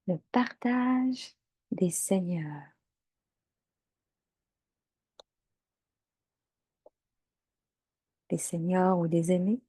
Le partage des seigneurs. Des seigneurs ou des aînés.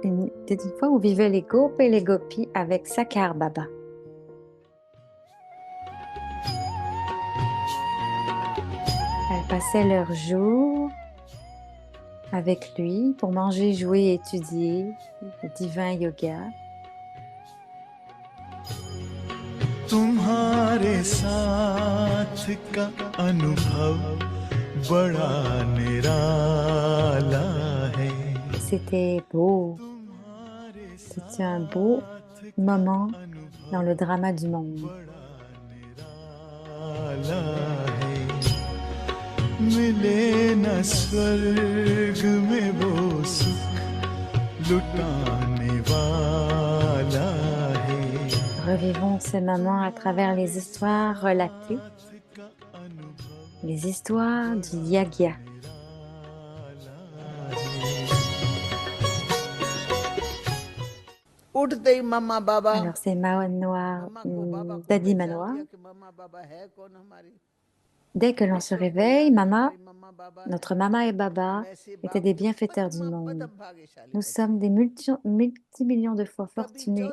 C'était une fois où vivaient les gopes et les gopis avec Sakar Baba. Elles passaient leurs jours avec lui pour manger, jouer et étudier le divin yoga. तुम्हारे साथ का अनुभव बड़ा निराला है C'était beau, c'était un beau moment dans le drama du monde. निराला है मिले न स्वर्ग में वो सुख लुटाने वाला है Revivons ce moment à travers les histoires relatées, les histoires du Yagya. उठते ही मम्मा बाबा Alors c'est Manoir, Daddy Manoir. मम्मा बाबा है कौन हमारी Dès que l'on se réveille, Mama, notre Mama et Baba étaient des bienfaiteurs du monde. Nous sommes des multimillions de fois fortunés.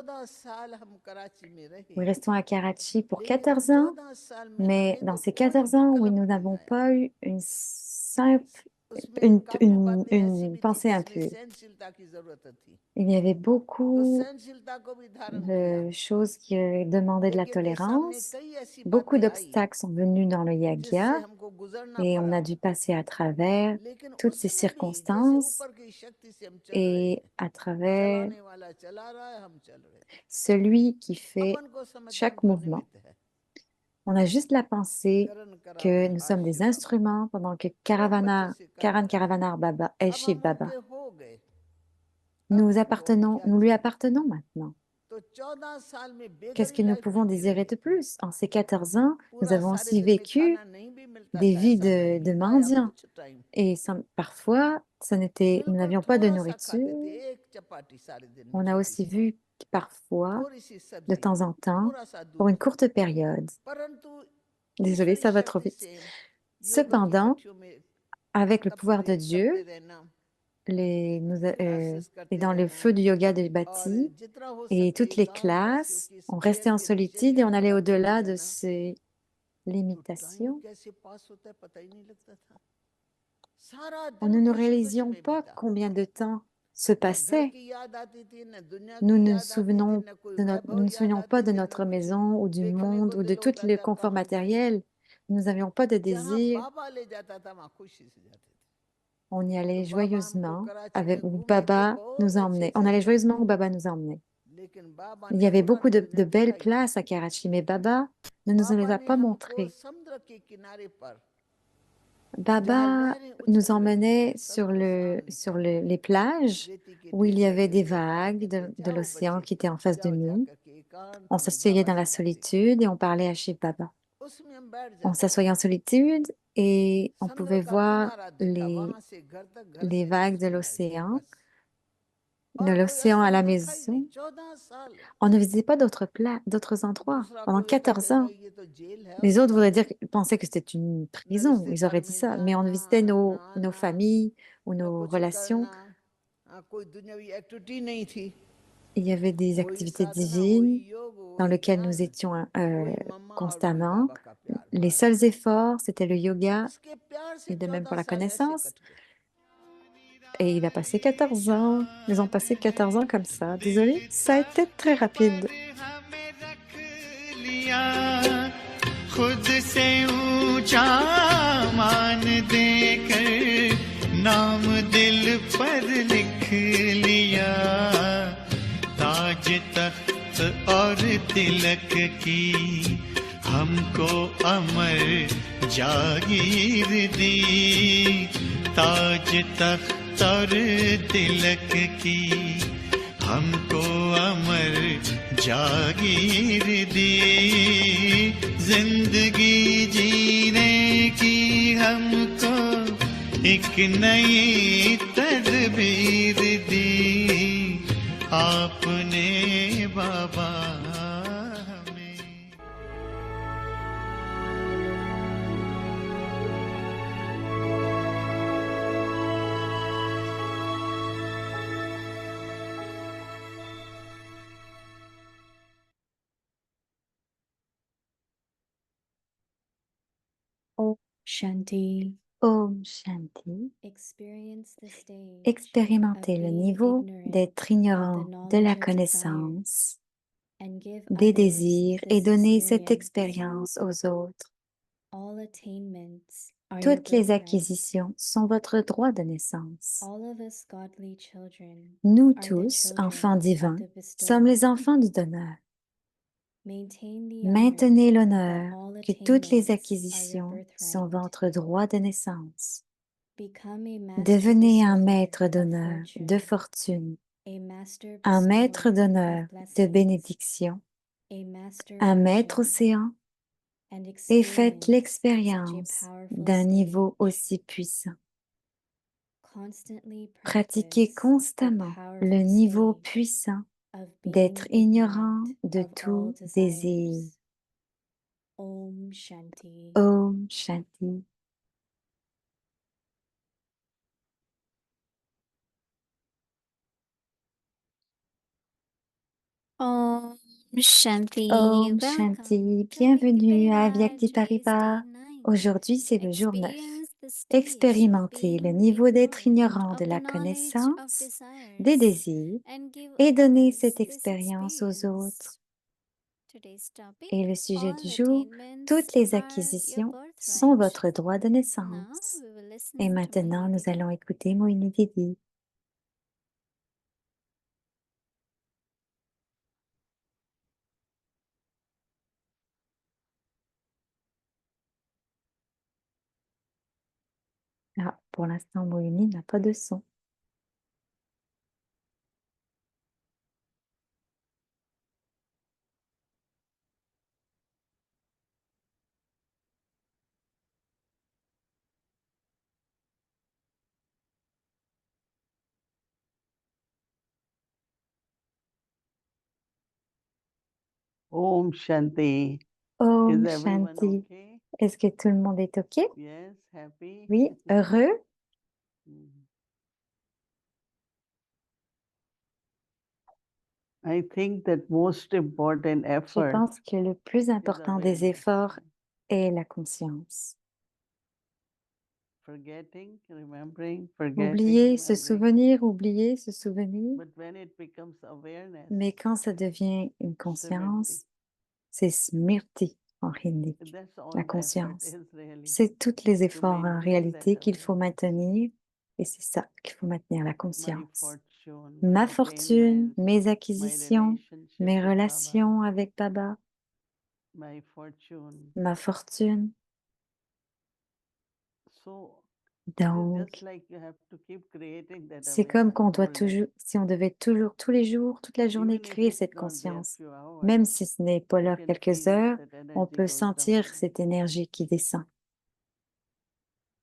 Nous restons à Karachi pour 14 ans, mais dans ces 14 ans où nous n'avons pas eu une pensée impure, il y avait beaucoup de choses qui demandaient de la tolérance. Beaucoup d'obstacles sont venus dans le Yagya et on a dû passer à travers toutes ces circonstances et à travers celui qui fait chaque mouvement. On a juste la pensée que nous sommes des instruments pendant que Karan Karavanar Baba est Shiv Baba. Nous lui appartenons maintenant. Qu'est-ce que nous pouvons désirer de plus? En ces 14 ans, nous avons aussi vécu des vies de mendiants. Et parfois, nous n'avions pas de nourriture. On a aussi vu parfois, de temps en temps, pour une courte période. Désolée, ça va trop vite. Cependant, avec le pouvoir de Dieu, et dans le feu du yoga de Bhatti, et toutes les classes, on restait en solitude et on allait au-delà de ces limitations. Nous ne réalisions pas combien de temps se passait. Nous ne nous souvenons pas de notre maison ou du monde ou de tout le confort matériel. Nous n'avions pas de désir. On y allait joyeusement où Baba nous emmenait. On allait joyeusement où Baba nous emmenait. Il y avait beaucoup de belles places à Karachi, mais Baba ne nous les a pas montrées. Baba nous emmenait sur les plages où il y avait des vagues de l'océan qui étaient en face de nous. On s'asseyait dans la solitude et on parlait à Shiv Baba. On s'assoyait en solitude et on pouvait voir les vagues de l'océan à la maison. On ne visitait pas d'autres endroits pendant 14 ans. Les autres pensaient que c'était une prison, ils auraient dit ça, mais on visitait nos familles ou nos relations. Il y avait des activités divines dans lesquelles nous étions constamment. Les seuls efforts, c'était le yoga, et de même pour la connaissance. Et il a passé 14 ans. Ils ont passé 14 ans comme ça. Désolée, ça a été très rapide. खुद से ऊंचा मान देकर नाम दिल पर लिख लिया ताज तख्त और तिलक की हमको अमर जागीर दी। ताज तख्त और तिलक की हमको अमर जागीर दी। जिंदगी जीने की हमको एक नई तदबीर दी। आपने बाबा हमें। Om Shanti. Om Shanti. Expérimentez Expérimentez le niveau d'être ignorant de la connaissance, des désirs et donnez cette expérience aux autres. Toutes les acquisitions sont votre droit de naissance. Nous tous, enfants divins, sommes les enfants du donneur. Maintenez l'honneur que toutes les acquisitions sont votre droit de naissance. Devenez un maître d'honneur, de fortune, un maître d'honneur, de bénédiction, un maître océan, et faites l'expérience d'un niveau aussi puissant. Pratiquez constamment le niveau puissant d'être ignorant de tout désir. Om Shanti. Om Shanti. Om Shanti. Om Shanti. Bienvenue à Avyakti Paribas. Aujourd'hui, c'est le jour 9. Expérimentez le niveau d'être ignorant de la connaissance, des désirs, et donnez cette expérience aux autres. Et le sujet du jour, toutes les acquisitions sont votre droit de naissance. Et maintenant, nous allons écouter Moini Didi. Ah, pour l'instant, Moini n'a pas de son. Om Shanti. Om Is everyone Shanti. okay? Est-ce que tout le monde est OK? Yes, happy? Oui, heureux? I think that most important Je effort pense que le plus important des awareness. efforts est la conscience. Forgetting, remembering, forgetting, Oublier, se remembering. souvenir, oublier, se souvenir. But when it becomes awareness, Mais quand ça devient une conscience, Smriti. c'est Smrti en hindi, That's all la the effort conscience. is really. C'est tous les to efforts en maintain réalité that qu'il faut awareness. maintenir et c'est ça qu'il faut maintenir, la My conscience. fortune, Ma my fortune, attainments, mes my acquisitions, relationship mes with Baba, relations avec Baba, my fortune. ma fortune. So it is Donc, just like you have to keep creating that c'est comme awareness qu'on doit whole day. toujours, si on devait toujours, tous les jours, toute la journée, Even if créer it's cette not there conscience. few hours, Même si ce n'est pas you là can quelques feel heures, that on energy peut goes down. sentir cette énergie qui descend.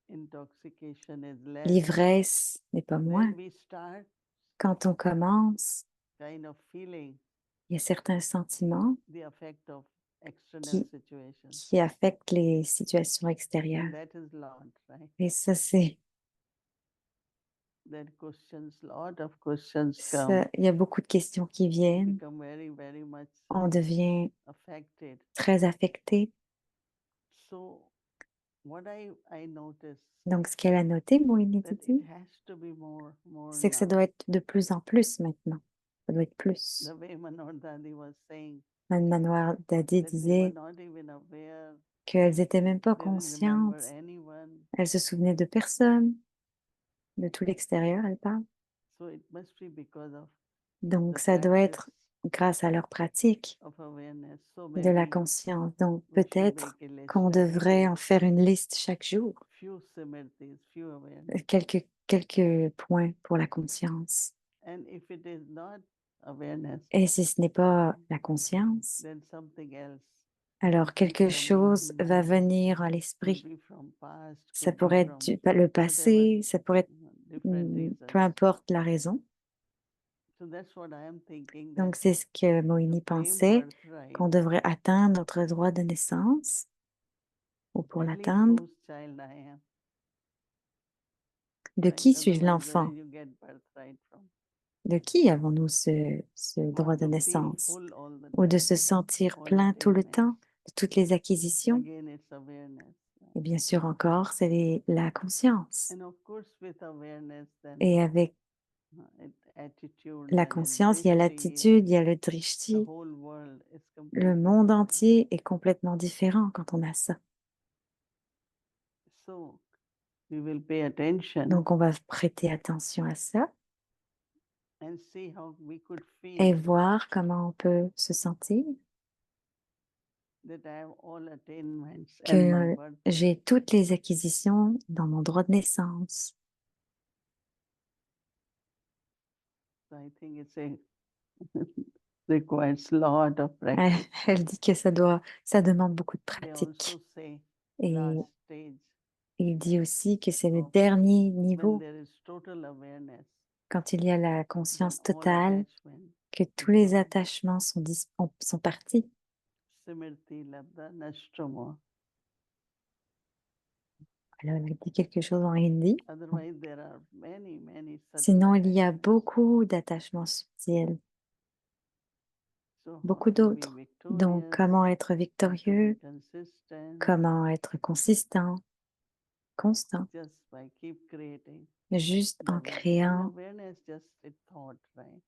Intoxication is less. L'ivresse n'est pas moins. When we start Quand on commence, kind of feeling il y a certains sentiments the effect of external qui, situations, qui affectent les situations and extérieures. that is lot, right? Et ça, c'est, That questions, lot of questions ça, come, il y a beaucoup de questions qui viennent. become very, very much On devient affected. très affecté. So what I notice Donc, ce qu'elle a noté, Moini that it Didi, has to be more c'est que ça now. doit être de plus en plus maintenant. Ça doit être plus. The way Manohar Dadi was saying Manohar Dadi that they were disait not even aware, qu'elles n'étaient même pas they didn't remember conscientes. anyone. Elles se souvenaient de personne, de tout l'extérieur, elle parle. So it must be because of Donc, the ça doit être practice grâce à leur pratique of awareness. So de la maybe conscience. Donc, we should peut-être make a list qu'on every devrait day. en faire une liste chaque jour, Few similarities, few awareness. quelques points pour la conscience. And if it is not awareness, Et si ce n'est pas la conscience, then something else alors will quelque come chose into va mind. venir à Could l'esprit. be from past, Ça could be pourrait être from le whatever, passé, ça pourrait être different reasons. peu importe la raison. So that's what I am thinking, that Donc, c'est ce que Moïni to claim pensait, birthright, qu'on devrait atteindre notre droit de naissance, ou pour at least l'atteindre, whose child I am, de right? qui suis-je Otherwise, where l'enfant? you get birthright from? De qui avons-nous ce droit Or de to feel naissance? full all the Ou de time, se sentir all plein tout le attainments. temps de toutes les acquisitions? Again, it's awareness. Et bien sûr encore, c'est la conscience. And of course, with awareness, then Et avec attitude, la then conscience, il y a l'attitude, il y a le the drishti. whole world is Le completely monde different. entier est complètement différent quand on a ça. So we will pay attention Donc, on va prêter attention à ça and see how we could et feel voir comment on peut se sentir that I have all attainments and my que birth. j'ai toutes les acquisitions dans mon droit de naissance. So I think it's a requires lot of Elle, practice. elle dit que ça demande beaucoup de They pratique. also say Et last stage il dit aussi que c'est le of dernier when niveau, there is total awareness, quand il y a la then conscience all totale, attachment que is tous les gone. attachements sont partis. Simriti labda nashtramo. Alors, elle dit quelque chose en hindi. Otherwise, there are many subtle Sinon, il y a attachments. beaucoup d'attachements subtils, So how beaucoup to be d'autres. Donc, victorious, comment être how to be victorieux, consistent, comment être consistant, constant, just by keep creating. juste en And créant. awareness just a thought, right?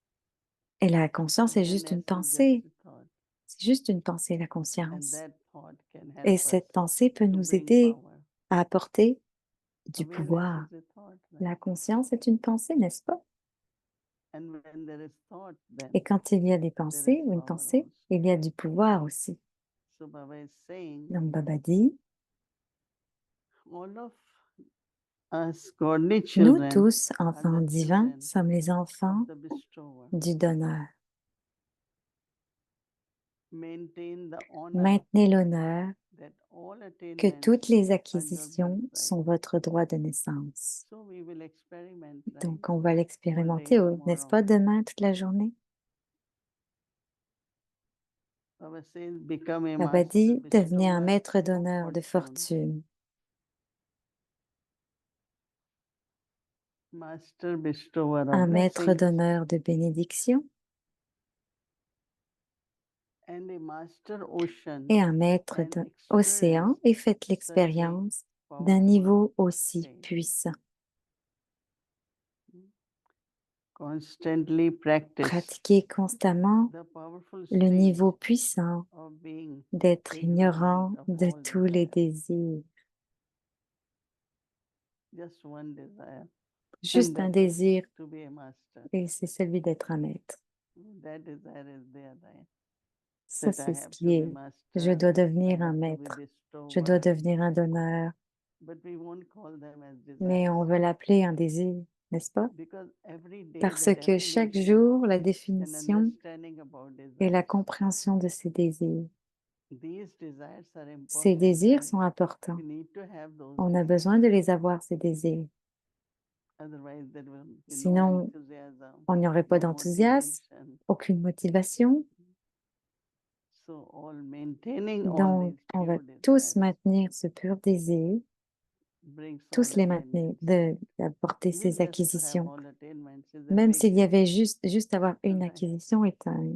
Et la conscience est juste une Awareness is just pensée. a thought. C'est juste une pensée, la And conscience. that thought can Et help us cette pensée peut to nous bring aider power. à apporter du Awareness pouvoir. is a thought, La right? conscience est une pensée, n'est-ce pas? And when there is thought, then Et quand il y a des there pensées is ou une power pensée, also. il y a du pouvoir aussi. So Baba is saying, Donc Baba dit, all of us godly nous children tous, are enfants the divins, children sommes les enfants of the bestower. du donneur. Maintain the honor Maintenez l'honneur that all que attainments toutes les are your acquisitions birthright. sont votre droit de naissance. So we will experiment, right? Donc on va All day l'expérimenter, n'est-ce tomorrow. pas, demain, toute la journée? Baba says, become a Baba master dit, devenez un bestower maître of d'honneur de fortune. fortune. Master bestower Un of maître blessings d'honneur de bénédiction and a master ocean et un maître and d'océan, experience et faites such a l'expérience d'un powerful niveau aussi state. puissant. Constantly practice Pratiquez constamment the powerful le state niveau puissant of being d'être ignorant ignorant of de all tous les desires. désirs. Just one desire, and Juste un that is désir, to be a master. et c'est celui d'être un maître. That desire is there, right? Ça, That I c'est ce have qui to be est. Je master, dois I devenir un have to be maître. Je dois bestower, devenir un donneur. but we won't call them as Mais desires. on veut l'appeler un désir, n'est-ce pas? Because every day Parce the que chaque definition jour, la and définition understanding about et la desires, compréhension de ces désirs. these desires are Ces important, désirs right? sont importants. We need to have those On a desires. besoin de les avoir, ces désirs. Otherwise, there will be no Sinon, enthusiasm, on n'y aurait pas no d'enthousiasme, motivation. aucune motivation. So all maintaining all Donc, these on va pure tous desires maintenir ce pur désir, brings tous all les maintenir, attainments. d'apporter Even ces just to have acquisitions. all attainments is a Même big s'il y avait effort. juste avoir une Right. acquisition est un We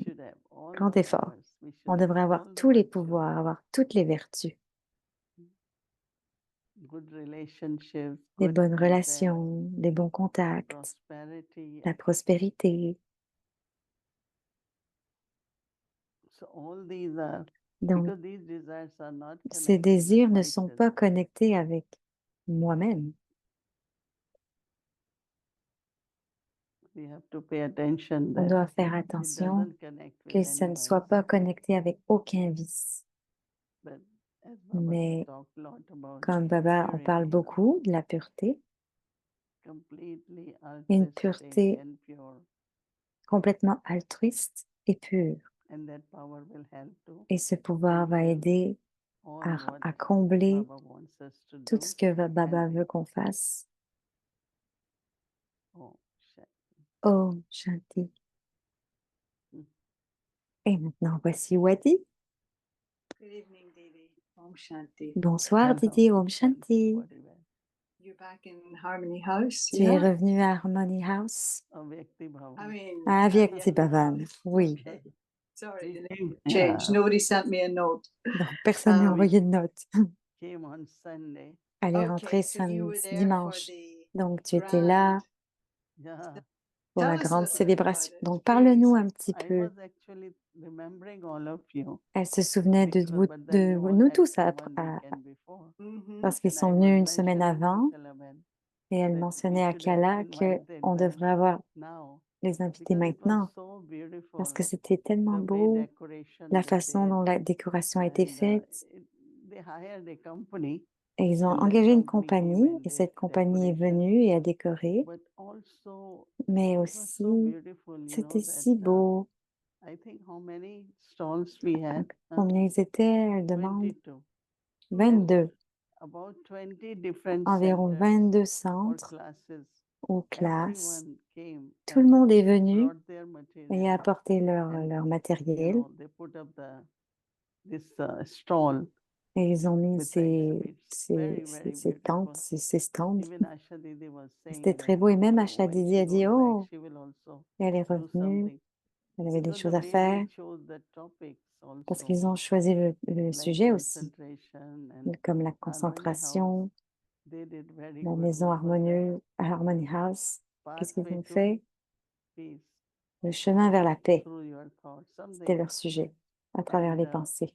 should have all grand the effort. powers. We should On have devrait avoir all the tous les virtues, pouvoirs, avoir toutes les vertus, good relationships, les good bonnes contacts, relations, les bons contacts, prosperity. la prospérité. So all these are, Donc, because these desires are not ces connected désirs with ne sont myself. pas connectés avec moi-même. we have to pay attention On that doit faire it attention doesn't connect que with ça any ne soit vice. pas connecté avec aucun vice. But as Baba Mais talked a lot about comme Baba en parle purity, beaucoup de la pureté, completely une altruistic pureté and pure, complètement altruiste et pure. and that power will help to Et ce pouvoir va fulfill aider all what à combler Baba wants us to tout do. ce que Baba And veut qu'on fasse. oh, shit. Om Shanti. Mm. Et maintenant, voici Wadi. Good evening, Didi. Om Shanti. Bonsoir Hello. Didi, Om Shanti. Very well. You're back in Harmony House, Tu es yeah? revenu à Harmony House? Avyakti Bhavan. I mean, À Avyakti Avyakti Bhavan, oui. Okay. Sorry, the He name came, changed. Nobody sent me a note. Donc, personne n'a Um, envoyé de note. came on Sunday. Elle est Okay, rentrée so you were there for dimanche. the Donc, tu étais là Yeah. pour Tell la us a grande little bit célébration. about it, Donc, parle-nous please. un petit I peu. was actually remembering all of you Elle se souvenait de, because, but then de you all nous had tous come one weekend before. Mhm. parce qu'ils And sont I venus was une semaine mentioning to avant Kalaman et elle that we mentionnait à should Kala invite them qu'on devrait avoir now les invités because it was maintenant so parce beautiful, que c'était tellement the way beau, decoration la they façon did. dont la décoration a été And faite. they hired a company, Et ils ont and that engagé une company came compagnie and et did cette compagnie est decoration. venue et a décoré, But also, mais it was so aussi beautiful, you c'était know, si that beau. I think how many stalls we had? Combien ils étaient, elle demande? 22. 22. About 20 different Environ centers 22 or centres classes. ou classes. Everyone came Tout le and monde est venu brought their et a material, apporté leur and you matériel know they put up this stall et ils ont mis with exhibits. Very, very ces beautiful. tentes, ces stands. Even Asha Didi was saying C'était très that, beau et même oh, Asha when Didi she a dit, goes back, oh, she will also elle est do revenue, something. elle avait des Because the choses à way faire they chose the topics parce also, qu'ils ont choisi le like sujet aussi, concentration and comme la Harmony House, concentration, they did very la good. maison What was that? harmonieuse, Harmony House. Qu'est-ce qu'ils Pathway ont to fait? peace Le chemin vers la paix, through your thoughts. c'était Something. leur sujet, à travers les And pensées.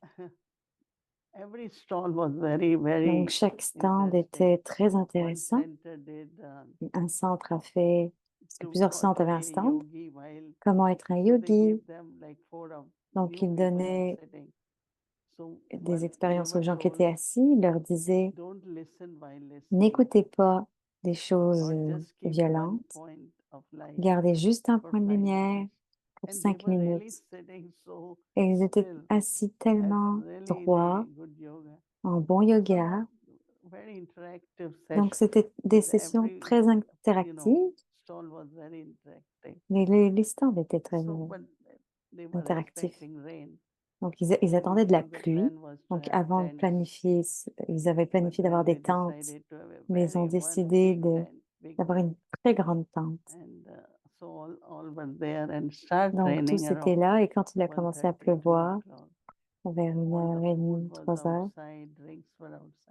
every stall was very, very Donc, chaque stand interesting. était très One intéressant. center did Un centre a fait, parce que to plusieurs how centres to avaient be un a stand, yogi while comment être un so they yogi. gave them like 4 of Donc, new ils people are donnaient sitting. So des what expériences they aux were gens qui told, étaient assis. Ils leur disaient, don't listen while listening, n'écoutez pas des choses or just keep one violentes. point of light Gardez juste un for point de 5 lumière minutes. pour And they 5 were really minutes. sitting so Et ils étaient still assis and tellement really droits, in a good yoga. en bon So yoga. very interactive Donc, session c'était des with sessions every, très you know, interactives. stall was very interactive. Les stands étaient très So, but they were interactifs. expecting rain. Donc, ils So attendaient de la before the pluie. plan was to Donc, have avant de tents, planifier, ils avaient but planifié d'avoir then des they tentes, decided to have a mais ils ont one décidé big tent, big d'avoir one. une très grande tente. And so all were there and start Donc, raining tous étaient around là et quand il a commencé à 1:30, 2 pleuvoir, o'clock. vers All the 1h30, food was 3h, outside, drinks were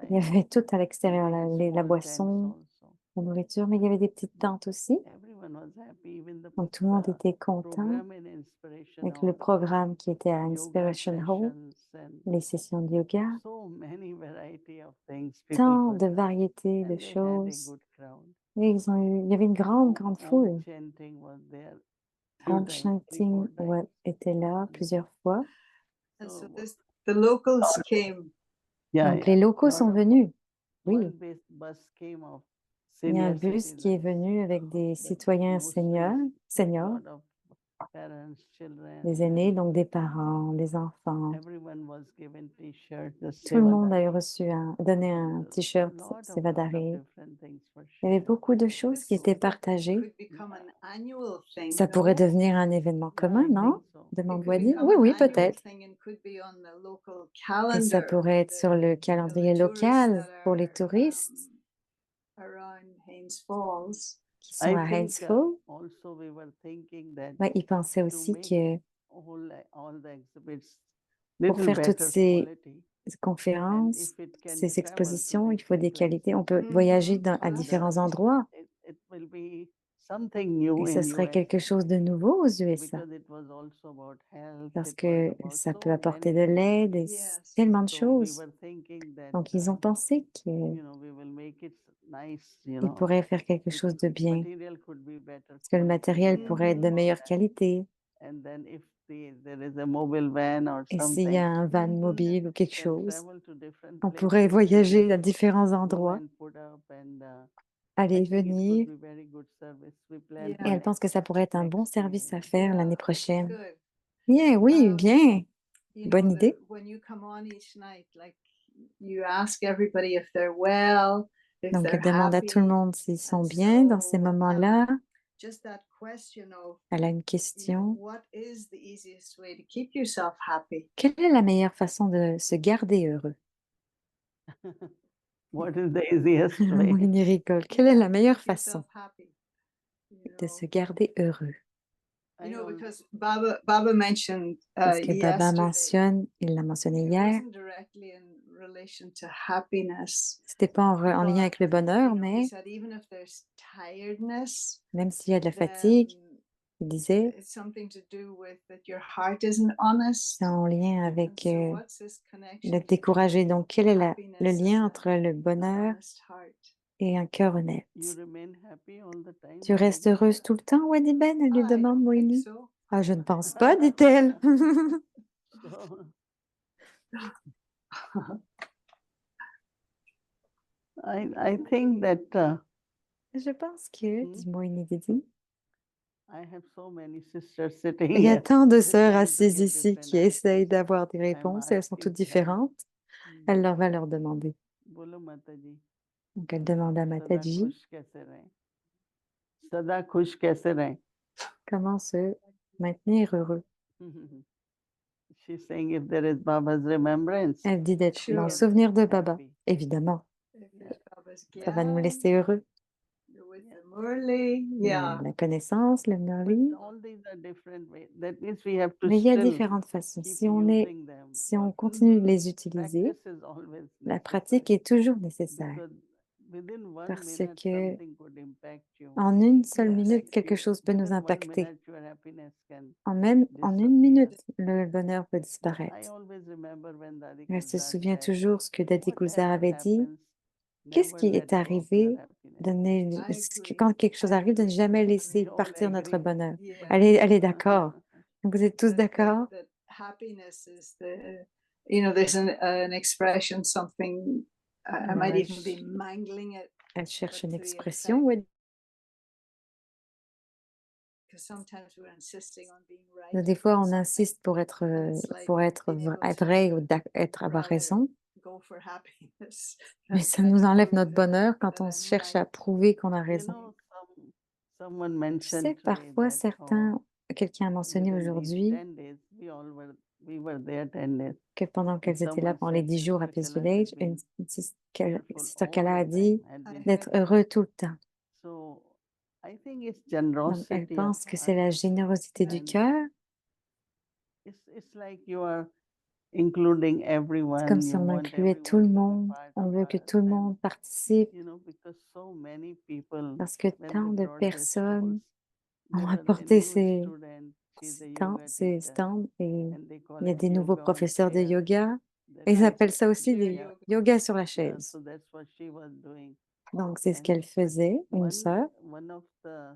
il y outside, avait tout à and l'extérieur, they had la small tents boisson, also. la nourriture, mais il y avait des petites But tentes aussi. everyone was happy, even Donc, tout le monde était content program in Inspiration avec le Hall, programme qui était à yoga Inspiration Hall, sessions, and les sessions de yoga, so many variety of things people tant could, de variétés de and they had a choses. good crowd. Et il y avait une grande, grande Om foule. chanting was there two Om times, 3, 4 Chanting times. était là plusieurs fois. And so So, the locals came. yeah, Donc, yeah. les locaux Lot sont of venus. Oui, one bus came of il y a un senior bus qui est citizens, venu avec des but citoyens mostly seniors, lot of parents, children, des aînés, donc des parents, des enfants. everyone was given t-shirt, the Tout le monde a Sevadari. donné un t-shirt Lot of Sevadari. different things for Il y avait sure. beaucoup de choses qui étaient partagées. Could become an annual thing, Ça pourrait no? devenir un événement Yeah, commun, I non? think so. Demande It could Wadi. become Oui, an oui, annual peut-être. thing and could be on the local Que ça calendar pourrait of être sur le calendrier tourists local that pour les are touristes around Haynes Falls. qui sont I à think Hainesville. also we were thinking that Ouais, ils pensaient to aussi make que all the exhibits pour little faire toutes better ces quality, and conférences, if it can ces be traveled to expositions, il faut des different qualités. On places, peut voyager à Well, that's différents nice. endroits it will be something new et ce in serait US quelque chose de nouveau aux USA because it was also about health, parce it was que about ça so peut apporter many de things. l'aide et Yes. tellement de So we choses. were thinking that Donc, ils ont pensé que we will make it nice, il pourrait faire quelque chose de bien, material could be better parce que le quality, matériel pourrait être de Mhm. meilleure qualité. and then if there is a mobile van or Et s'il y a something, un van Mhm. mobile ou quelque can chose, travel to different on places pourrait and voyager à différents go endroits, and put up and aller I et think it venir. could be very good service. We plan Yeah. for Et elle pense que ça pourrait être un bon next service à year. faire Yeah, l'année prochaine. good. Bien, oui, bien. You Bonne know, idée. when you come on each night, like you ask everybody if they're well, if Donc, they're elle demande à tout le happy. monde s'ils sont And bien dans ces so, moments-là. just that question of, Elle a une you know, question. what is the easiest way to keep yourself happy? Quelle est la meilleure façon de se garder heureux? What is the easiest way? Moïni rigole. Quelle est la meilleure Keep façon yourself happy. You de know, se garder heureux? you I know, al- because Baba mentioned Parce que Baba yesterday, mentionne, il l'a mentionné it hier, wasn't directly in relation to happiness, c'était pas en lien avec le but bonheur, you know, he mais said even if there's tiredness, même s'il y a de la then fatigue, il disait, it's something to do with that your heart isn't honest. c'est en lien And avec so what's this connection d'être découragé. Donc, quel est le happiness lien and entre le an bonheur honest heart? et un cœur honnête? You remain happy all the time, Tu restes Moini? heureuse tout le temps, Wadi Ben? Elle lui I demande, don't think Moïni. so. Ah, je ne pense pas, dit-elle. So, I think that Je pense que, Hmm? dit Moïni Didi, I have so many sisters sitting il y a here. tant de They're sœurs trying to assises give ici different qui essayent answers. d'avoir des I'm réponses et elles sont toutes asking them. différentes. Elle leur va leur demander. Bolo Mataji, Donc, elle demande à Sada Mataji khush kaise rahe? Sada khush kaise rahe? comment se maintenir heureux. She's saying if there is Baba's remembrance, Elle dit d'être dans le Sure. souvenir de Baba. happy. Évidemment, If it's Baba's ça va nous Gyan, laisser heureux. you're with the Murli, Il y a yeah. la connaissance, le But Merli. all these are different ways. That means we have to Mais il y a still différentes façons. keep Si on using them. continue de Mhm. les utiliser, Practice is always la necessary pratique est toujours nécessaire. because within one Parce minute que something could impact you. en une seule Yes. minute, Affect quelque you. chose peut nous Within 1 impacter. minute, your happiness can En disappear. une minute, le bonheur peut I disparaître. always remember when Dadi Elle se Gulzar souvient said, toujours ce que Dadi Gulzar whatever avait dit. happens, Qu'est-ce never qui let est go of your arrivé happiness. quand quelque chose arrive, de ne jamais We laisser all partir notre agree. bonheur. Yeah. Elle est d'accord. Donc, vous êtes tous That d'accord? happiness is you know, there's an expression, something, I might Ouais, even be mangling it, elle cherche but une to the expression. effect, Ouais. because sometimes we're insisting on being right Des fois, about on something, insiste pour être, and it's like being able être to vrai ou avoir rather raison, go for happiness mais than ça try to nous enlève prove notre bonheur quand that on I'm cherche à right. prouver qu'on a You raison. know, someone Tu mentioned sais, today parfois, that quelqu'un a mentionné within these aujourd'hui 10 days, we were there 10 days. que pendant qu'elles étaient là pendant les 10 jours à Peace Village, une sister Kala a dit d'être heureux tout le temps. So I think it's Donc, elle generosity of pense que c'est la heart. générosité du And cœur. It's like you are including C'est everyone. comme si You on want incluait tout le everyone to be monde. part On of veut que us. tout le And, monde participe you know, because so many people, parce que when tant they de brought their personnes stalls, there ont was a apporté new ces student. She's a yoga teacher, stands et and they call il y a it des nouveaux yoga on professeurs de chair. yoga. That Et ils is appellent ça aussi Chair des yoga. yoga sur la Yeah, chaise. so that's what she was doing. Donc, c'est ce And qu'elle faisait, une sœur. one of the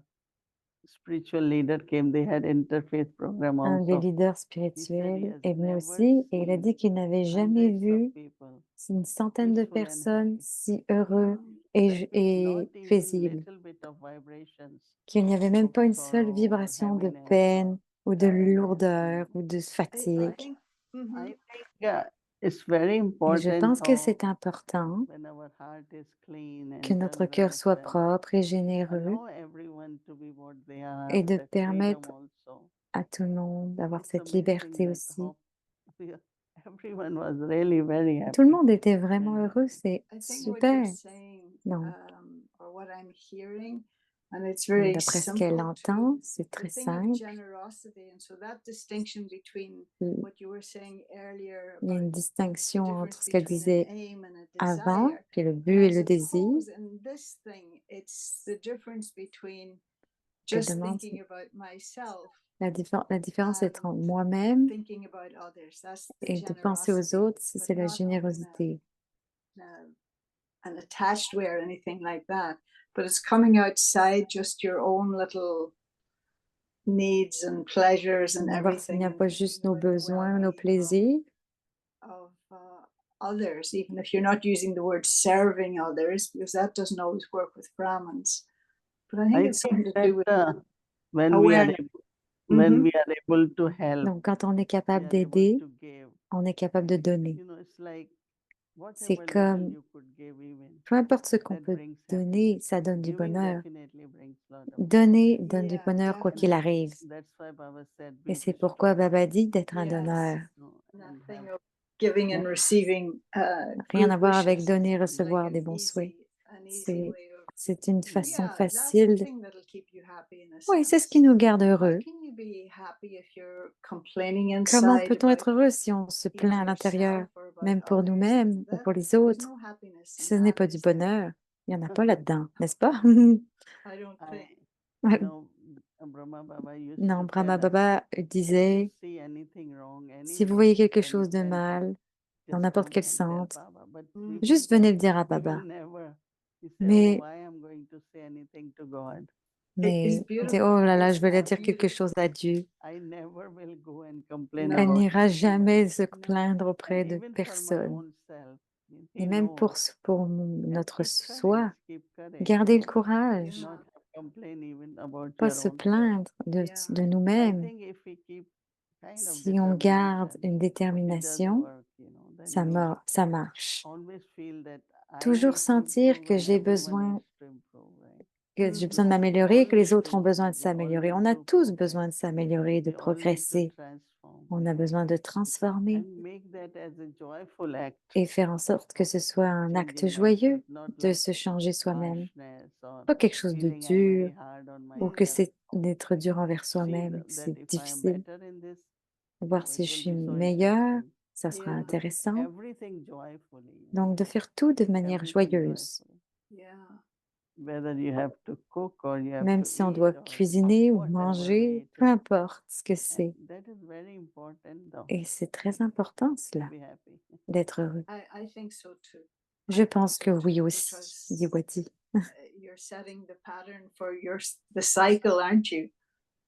spiritual leader came. They had interfaith program Un des also. leaders He said spirituels he has est venu never aussi et il a dit seen qu'il n'avait jamais hundreds of vu people une centaine de peaceful and personnes happy. si heureux That means et not even paisibles, little bit of vibrations qu'il n'y avait même of pas une seule sorrow or vibration de heaviness peine ou de or lourdeur ou de I fatigue. think, mhm. I think it's very Et je important pense que c'est important when our heart is clean que and notre cœur generous soit and propre et généreux allow everyone to be what they are, et de that freedom permettre also. à tout le monde d'avoir It's cette amazing liberté that aussi. how everyone was really very Tout le happy. monde était vraiment And heureux, c'est I think what you're super. saying, Non, or what I'm hearing, and it's very d'après ce qu'elle simple entend, too, c'est the très thing of simple. generosity, and so that distinction between Il what you were saying earlier y a about une the distinction entre difference ce qu'elle between an disait aim and a avant, desire. puis le And but I et le désir. suppose in this thing, it's the difference between Elle just demande thinking about myself la différence entre and moi-même thinking about others. That's the et de penser aux generosity, autres, but c'est la not on générosité. a an attached way or anything like that, but it's coming outside just your own little needs and pleasures and On va voir s'il everything, n'y a and pas juste nos you and the besoins, nos well-being plaisirs. of others, even if you're not using the word serving others, because that doesn't always work with Brahmins. But I think I it's think something to do with that when we are awareness. when Mhm. we are able to help, Donc, quand on est we capable are able d'aider, to give. on est capable de donner. You know, it's like C'est whatever little comme, you could give even, peu importe ce qu'on that peut brings donner, happiness. ça donne du Giving bonheur. definitely brings lot of Donner donne du Yeah, bonheur quoi qu'il definitely. arrive. That's why Baba said Et be c'est pourquoi destroyed. Baba dit d'être un Yes. donneur. No, That and thing have of giving and Yeah. receiving Rien à good voir avec wishes donner et is like recevoir an des bons souhaits. easy C'est way of c'est une façon yeah, that's the facile. thing that'll keep you happy in a Oui, c'est ce sense. qui nous garde How heureux. can you be happy if you're complaining Comment inside peut-on about être heureux si on se plaint à l'intérieur, yourself or about même pour others? nous-mêmes ou pour les There's autres? no happiness in Ce n'est pas that, du is there? bonheur. Il n'y en a pas là-dedans, n'est-ce pas? I don't think. You know, Brahma Baba used Non, to Brahma tell us, Baba if you disait, see anything wrong, si vous anywhere, voyez quelque any chose de sense, mal, dans just n'importe come quel and tell centre, Baba. But Mhm. juste venez le dire à we will Baba. never. He said, Mais, why I'm going to say anything to God? mais, dit, beautiful. oh là là, It's je vais aller dire quelque beautiful. chose à Dieu. I never will go and complain No. Elle about n'ira anyone. jamais se No. plaindre And auprès de even for my personne. own self, Et he même knows. pour And notre keep soi, courage, keep courage. gardez le courage. Yeah. Not complain even about Pas your se own self. plaindre de Yeah. I nous-mêmes. think if we keep kind of Si on garde determination, une it does détermination, work, you know. Then you ça marche. always feel that I Toujours need to sentir improve que and j'ai everyone besoin, needs to improve, right? que j'ai Mhm. besoin de m'améliorer, que les Always autres ont feel besoin de that we all s'améliorer. need On a to tous progress. besoin de s'améliorer, de We all need to progresser. transform On a besoin de transformer and make that as a joyful act, et faire en sorte que ce soit un acte changing joyeux ourselves, not de like se changer soi-même. harshness or Pas quelque chose de feeling I'm dur very hard on ou que myself. c'est d'être dur envers See soi-même. that C'est if I am difficile. better in this, Voir it si je will suis be so meilleure, interesting. ça sera Yeah. intéressant. Everything joyfully, you know, Donc, de faire tout de manière everything joyeuse. joyfully. Yeah. Whether you have to cook or you have Même to si on eat doit or cuisiner ou whatever way manger, it peu is. importe ce que And c'est. that is very important though, Et c'est très important to cela, be happy. d'être heureux. I think so too. Je I think pense que so oui too, aussi, dit because Wadi. you're setting the pattern for the cycle, aren't you?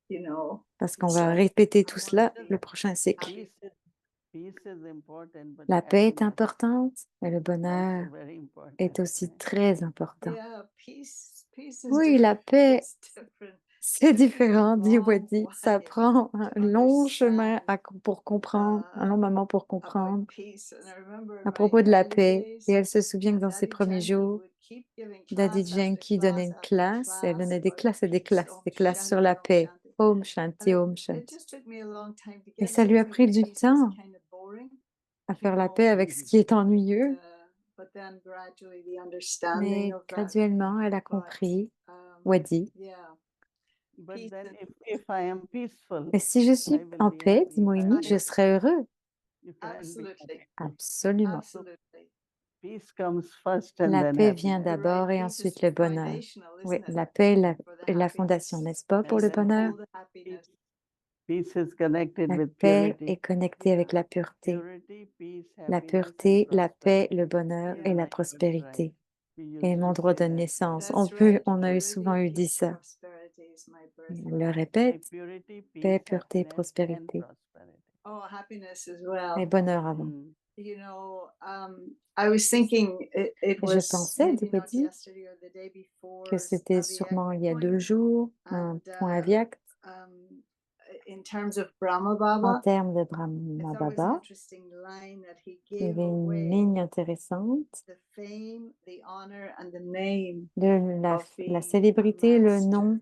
You know, Parce qu'on it's va like répéter I tout want cela to be le prochain cycle. happy. Peace is important, but La paix est happiness importante, mais le also bonheur very important. est aussi right? très important. Yeah, peace is Oui, la paix, it's different. c'est It takes a différent, dit long Wadi. Ça while prend un to long chemin understand pour comprendre, un long moment pour about comprendre peace. And I remember in à my propos de la early paix. Et days, elle se souvient que dans ses Daddy premiers Yankee jours, would keep giving Daddy class after Yankee donnait class une after classe, elle class donnait des about classes et des peace, classes, des classes sur la Om paix. Shanti. Om And Shanti, Om it Shanti. just took me a long time to Et get ça it. I lui a think pris that du peace was temps kind of boring, à you faire la know, paix avec ce qui est ennuyeux, but then gradually the understanding mais of that. graduellement, elle a But compris, Wadi. yeah, But peace then and if I am peaceful, Et si je suis I will en be paix, happy. dit Moïni, je serai heureux. You can't be absolutely, happy. Absolument. absolutely. Peace comes first and La then paix vient happiness. You're right. d'abord et Peace ensuite is le bonheur. foundational, Oui, isn't it, la paix for the est la fondation, happiness? n'est-ce pas, pour And le then bonheur? All the happiness. Peace is connected La with paix purity. est connectée avec la pureté. Purity, peace, La happiness, pureté, and la paix, prosperity. le bonheur This et is la my prospérité. birthright. We Et used mon to droit say de that. naissance. That's right. On a Purity, souvent eu dit peace, ça. prosperity is my Et birthright. elle le My répète, purity, paix, peace, pureté, happiness, and prospérité. prosperity. Oh, happiness as Et well. bonheur avant. Mm. You know, I was thinking it Et je was pensais, dit maybe not Wadi, yesterday or the day before que c'était Aviak sûrement il y a point, 2 jours, un and point aviaque in terms of Brahma en Baba, termes de I Brahma thought it was an Baba. interesting line that he Il y gave avait une away ligne intéressante the fame, the honor, and the name de of la being a célébrité, le master. nom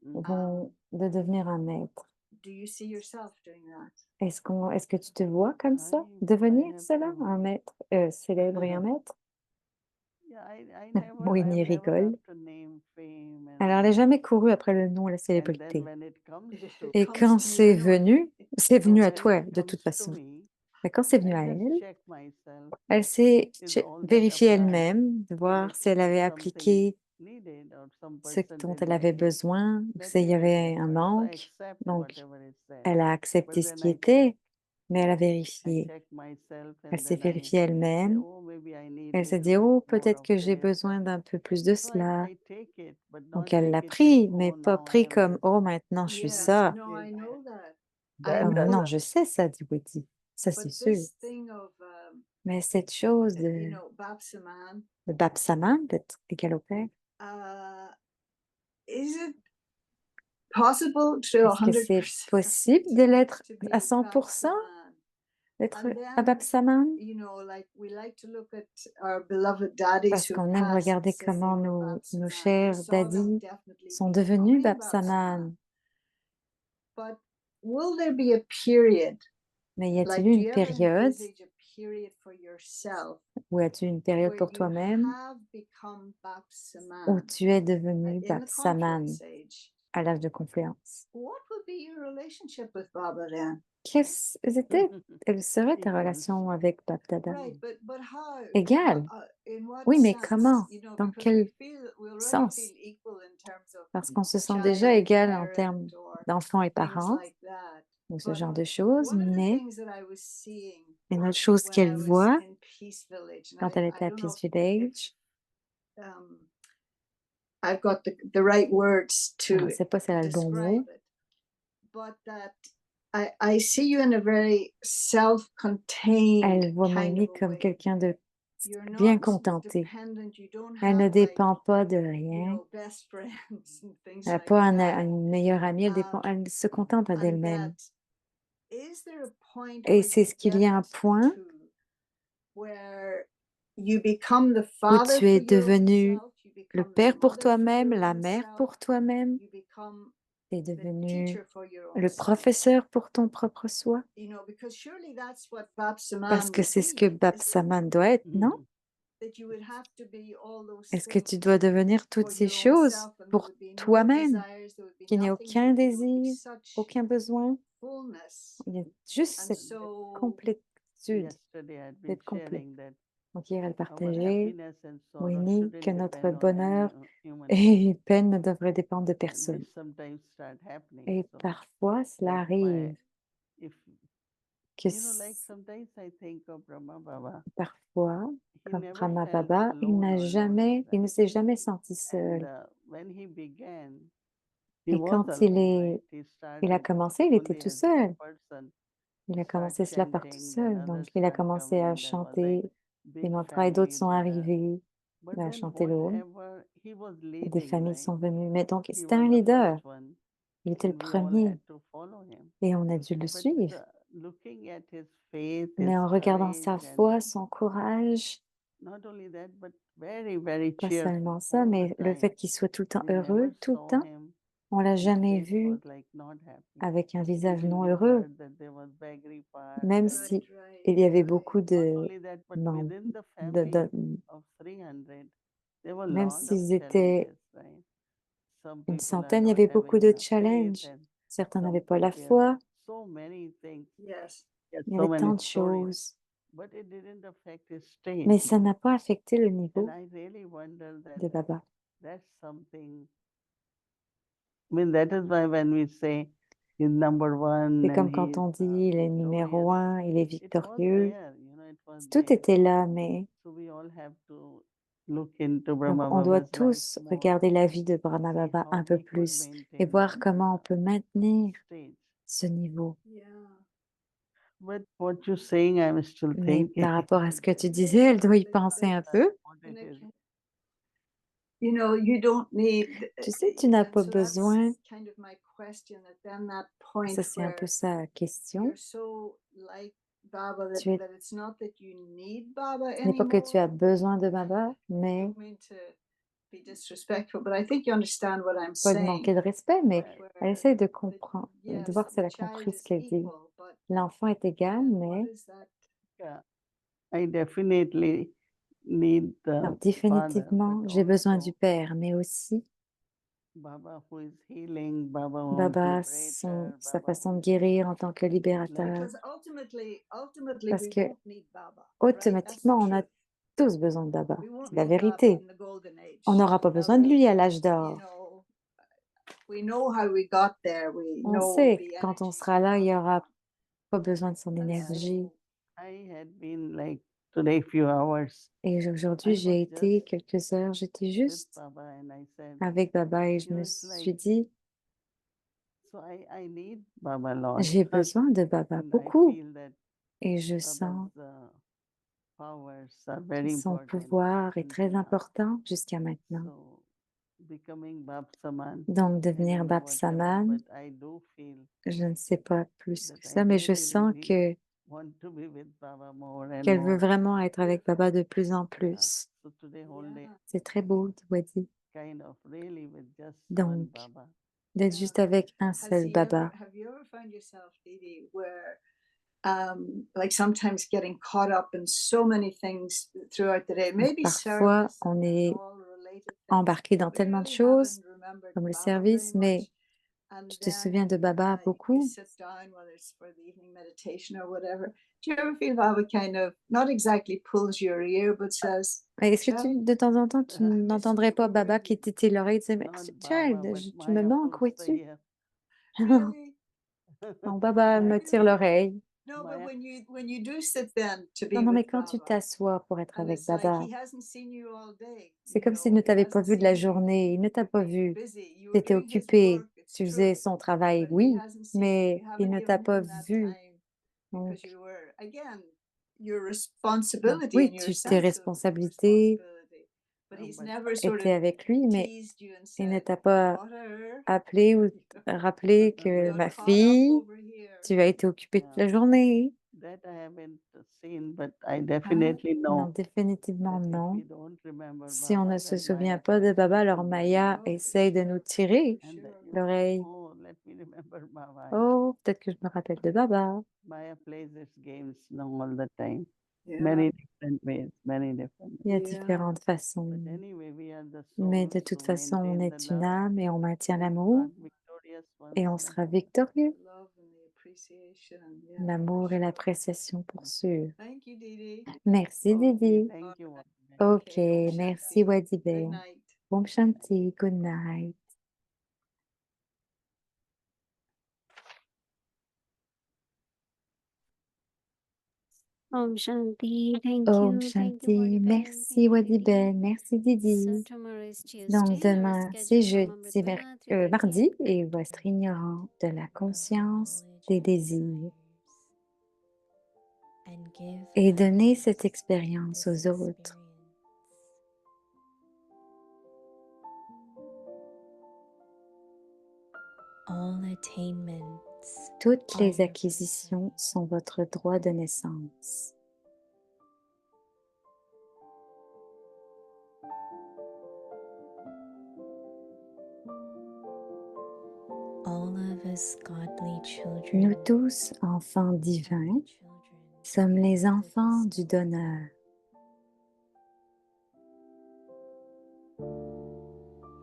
Mm. de devenir un maître. Do you see yourself doing that? Est-ce que tu te vois comme ça, I devenir have cela, to. un maître célèbre et un maître? Yeah, Moïni I've never rigole. after name, fame, and Alors, elle n'a jamais couru après le nom et la and then célébrité. when it comes to Et Comes quand to you c'est anyway. venu, c'est no, venu à when toi it de toute comes to façon. me, Mais quand c'est I venu à just elle, check myself. elle s'est Is all that vérifiée applied? elle-même, de Is voir it si elle avait something appliqué needed or some ce person dont didn't elle avait like it? besoin, ou That s'il y really avait didn't un work. So I manque. accept Donc, whatever is said. elle a But accepté ce then qui I était, Mais elle a I vérifié. check myself Elle and s'est then I vérifiée say, elle-même. oh, maybe I need Elle s'est dit, little oh, more peut-être of que j'ai this. besoin d'un peu plus de So cela. I take it, but Donc, not elle l'a take it like, pris, mais oh, pas now I pris have comme, this. oh, maintenant, je suis Yes, ça. no, I know that. That Oh, doesn't. non, je sais ça, dit Woody. Ça, c'est But sûr. this thing of, Mais cette chose you know, Bapsaman, de Bapsaman, d'être égal au Père, is it possible to est-ce que c'est 100% possible de l'être to be à 100%, Bapsaman? d'être And à then, Bapsaman? you know, like we like to look at our beloved daddies Parce who qu'on aime passed and regarder say they comment were nos Bapsaman. We chers saw them daddies definitely sont devenus becoming Bapsaman. But will there be a period? Mais y a-t-il Like, eu do une you ever période, envisage a period for yourself ou as-tu une période where pour you toi-même have become où Bapsaman tu es devenu in the Bapsaman confluence age? à l'âge de confluence? What would be your relationship with Baba then? Quelle serait ta Equal. relation avec Bapdada? Right, but how? Égale. In what Oui, mais sense? comment? You know, Dans because quel we already sens? feel equal in terms of Parce qu'on se sent child déjà and égal en parent termes or d'enfants et things parents, like that. ou ce But genre de choses, one of the mais things that I was seeing une autre chose when I qu'elle was voit in Peace Village, and quand elle I était à don't know Peace Village, um, I've got the right words je ne to sais pas si elle a le bon describe mot, it, but that I see you in a very self-contained elle voit kind of Monique a comme way. quelqu'un de You're bien not contenté. dependent, you don't Elle ne have like, dépend pas de you rien. know, best friends and things Elle n'a like pas that. une meilleure amie, elle se contente And d'elle-même. that, is there a point Et where c'est you ce qu'il get y a un point to where you become the où father tu for es your own devenu self, you le become the père pour mother for toi-même, your la own mère self, pour toi-même, you become tu es the devenu teacher for your own le self. professeur pour ton propre soi. You know, because surely that's what Parce Bapsaman que would c'est ce que be, isn't it? Bapsaman doit être, non? That you would have to be all those Est-ce que tu things dois devenir toutes for ces your own choses self, and there pour would be no toi-même, desires, there would be qu'il n'y ait nothing, aucun there would be désir, such aucun besoin? fullness. Il y a juste And cette so, complétude Yesterday I'd been d'être complet. sharing that Donc hier, elle our partageait, happiness and sorrow Winnie, que shouldn't notre depend on any bonheur human being. et peine ne devraient dépendre de And personne. this sometimes start happening. Et So parfois, cela that's why arrive if que you know, like sometimes I think of Brahma Baba. parfois, He comme never Brahma felt Baba, alone or lonely, il ne right? s'est jamais senti And seul. when he began, he Et was quand alone, right? He il a started commencé, il était only tout as one seul. person. Il a Start commencé cela par tout chanting, then seul. Donc, others il a start commencé à coming. There was a chanter des big mantras et d'autres family sont there. arrivés But à then chanter l'aube. whatever he was Et des leading, familles right? sont venues. Mais donc, He c'était was un the leader. first one, Il était le and we all premier. had to follow him. Et on a dû le But suivre. looking at his faith, his Mais en regardant courage, sa and foi, son courage, not only that, but very, very pas cheerful seulement ça, all the mais le time. fait qu'il soit tout le temps We never heureux, tout le saw temps, him. on l'a His jamais face vu was like not happy. avec un visage Even non we heureux, heard that there was Bagri part. même right, si right, il y avait right. beaucoup Not de only that, but membres, within the de- family de- of 300, there were a même lot of s'ils étaient challenges, right? Some une people are centaine, il y not avait beaucoup having de enough faith, challenges. and Certains n'avaient some pas la there foi, so many things. Yes. Yes, il y so avait many tant de stories, choses. but it didn't affect his state. Mais ça n'a pas affecté le And niveau I really wonder that de Baba. that's something. I mean, that is why when we say he's number one C'est comme and quand he's on dit il est numéro victorious, 1, il est it was victorieux. there, it was Tout there. était là, mais So we all have to look into donc Brahma on doit Baba's life tous more, regarder la vie de Brahma see Baba how un peu he could plus et maintain voir that comment on peut maintenir stage. ce niveau. Yeah. But what you're saying, I'm still Mais thinking. par rapport à ce que tu disais, elle doit y penser un peu. What it is. You know, you don't need. Tu sais, tu n'as And pas so that's besoin, kind of my question. That then that point ça c'est un peu where sa question, you're so like Baba tu es, that it's not that you need Baba ce n'est pas que tu as anymore. besoin de Baba, I mais don't mean to be disrespectful, but I think you understand what I'm pas de saying. manquer de respect, mais Well, elle Where essaie de the, comprendre, de yes, voir si the elle a child compris ce is qu'elle dit. equal, but L'enfant est égal, then what mais is that? yeah, I definitely need alors, the father, définitivement, but j'ai besoin du also Père, mais aussi Baba who is healing, Baba who is Baba, liberator, sa Baba façon who de is guérir en tant que like libérateur. Because ultimately, Parce we que won't need Baba, right? That's the automatiquement, on a truth. tous besoin de Baba. We won't C'est la need Baba vérité. in the golden age. On n'aura pas Now besoin de lui à l'âge you d'or. know, we know how we got there. We On know sait, the quand on energies sera we là, il got y aura from. pas besoin de son And énergie. I had been like today few hours. Et aujourd'hui, I j'ai was été just quelques heures, j'étais with juste Baba and I said, avec Baba et je you know, me it's suis like, dit, so I need Baba a lot. j'ai besoin de Baba And I beaucoup. feel that Et je sens Baba's powers are que very son important pouvoir est très until now. important jusqu'à maintenant. So becoming Bab Saman, Donc, I devenir don't know Bab what level, Saman, but I do feel je ne sais pas plus que that I ça, mais je really, sens really que want to be with Baba more and qu'elle veut more. vraiment être avec Baba de plus en Yeah. plus. So today whole day, C'est très beau, Wadi. kind of really with just one Donc, Baba. d'être Yeah. juste avec un Has seul he Baba. ever, have you ever found yourself, Didi, where like sometimes getting caught up in so many things throughout the day, maybe Parfois, service on and est all related things, embarqué dans but you tellement de really choses, haven't remembered comme le Baba very service, mais much. And tu te souviens de Baba you beaucoup. sit down, whether it's for the evening meditation or whatever. Do you ever feel Baba kind of not exactly pulls your ear, but says, Mais est-ce que "Child, de temps en temps, tu I miss n'entendrais you pas Baba qui already." têtait l'oreille et disait, mais Not Child, Baba, but tu me Maya manques, où pulls the es-tu? ear. Really? Non, Baba me tire Really? l'oreille. No, but Maya, when you do sit then to Non, be non, mais with quand tu Baba, t'assois pour être and avec it's like Baba, he hasn't seen you all day, c'est comme s'il ne he t'avait pas hasn't vu de la seen you. journée, il ne t'a pas You've been vu. busy. You Tu were étais doing his occupé, work, it's tu faisais true, son travail, but he oui, hasn't seen you. mais You il haven't ne t'a given pas him that vu. time Donc, because you were again your donc responsibility oui, and your tes sense of responsabilités responsibility. But no, he's but never sort étaient of avec lui, mais teased you and il ne said, t'a pas "Daughter, appelé ou rappelé you que got ma caught up fille, over here." tu as été occupée toute yeah, la journée. that I haven't seen, but I Huh? definitely Non, know définitivement that if non. we don't remember Si on ne Baba, se then souvient Maya pas de tries to Baba, alors pull the Maya ear. Oh, for essaye de nous sure, tirer for And then sure. you know, l'oreille. oh, let me remember Baba. Oh, peut-être que je me rappelle de Baba. Maya plays its games now all the time. Yeah, Many different ways, many different ways. Il y a yeah. différentes façons. But anyway, we are the Mais souls de toute who façon, on maintain the est une love âme et on maintient and l'amour are victorious et once on then. sera victorieux. The love and the appreciation. Yeah, for L'amour et sure. l'appréciation pour sûr. Thank you, Didi. Merci Okay, Didi. thank you. Ok, Okay, Om merci Shanti. Good Wadibe. night. Om Shanti, good night. Om Shanti. Thank Om you. Thank you, Shanti, Wadiben. merci Thank you, Didi. Wadiben, merci So Didi. tomorrow is Donc Tuesday. Our demain, c'est schedule from jeudi, Amrita 3:30 mardi AM et vous être ignorant de la conscience des désirs and give et donner cette others expérience this aux autres. experience. All attainments Toutes are les your acquisitions sont votre droit de naissance. all of us godly children. Nous tous, enfants divins, sommes les enfants du donneur.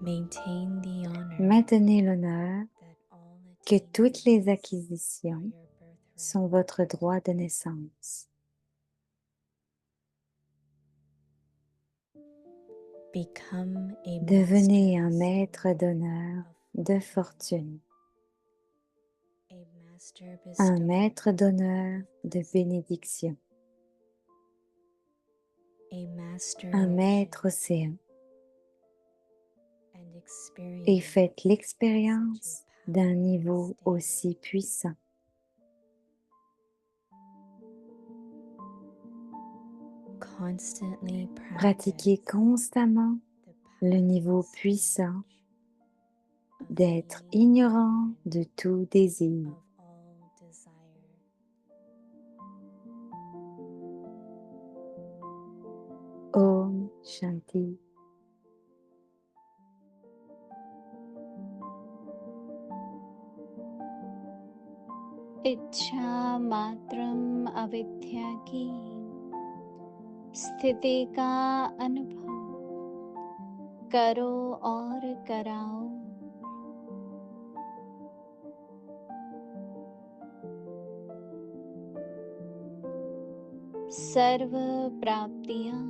Maintain the honor Maintenez l'honneur that all que toutes les attainments are acquisitions your birthright. sont votre droit de naissance. Become a Devenez un master maître d'honneur of de fortune, a master un bestower maître d'honneur of de blessing, bénédiction, a master un ocean, maître océan, and et experience faites such l'expérience a d'un powerful niveau state. aussi puissant. Constantly Pratiquez practice constamment the le niveau powerful puissant stage of d'être being ignorant ignorant de tout désir. of all desire. Om Shanti. इच्छा मात्रम अविद्या की स्थिति का अनुभव करो और कराओ। सर्व प्राप्तियां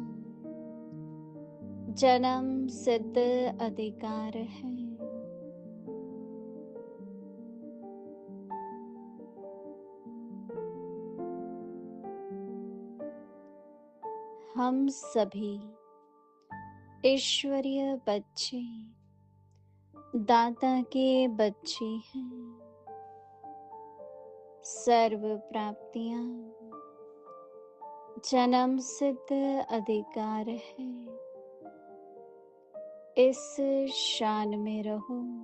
जन्म सिद्ध अधिकार है। हम सभी ईश्वरीय बच्चे दाता के बच्चे हैं। सर्व प्राप्तियां जन्म सिद्ध अधिकार है। इस शान में रहो।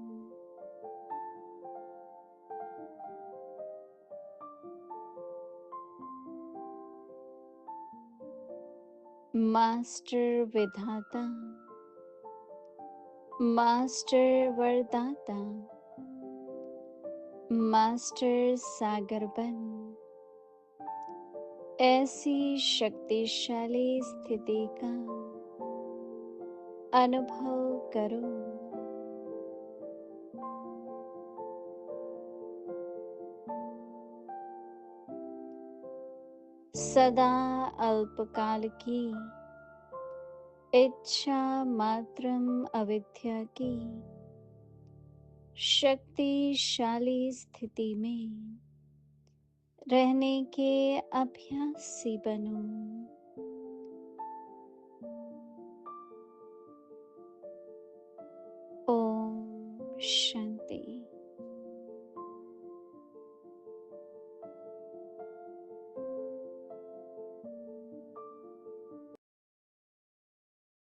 मास्टर विधाता, मास्टर वरदाता, मास्टर सागर बन ऐसी शक्तिशाली स्थिति का अनुभव करो। सदा अल्पकाल की इच्छा मात्रम अविद्या की शक्तिशाली स्थिति में रहने के अभ्यासी बनो। ओम शांति।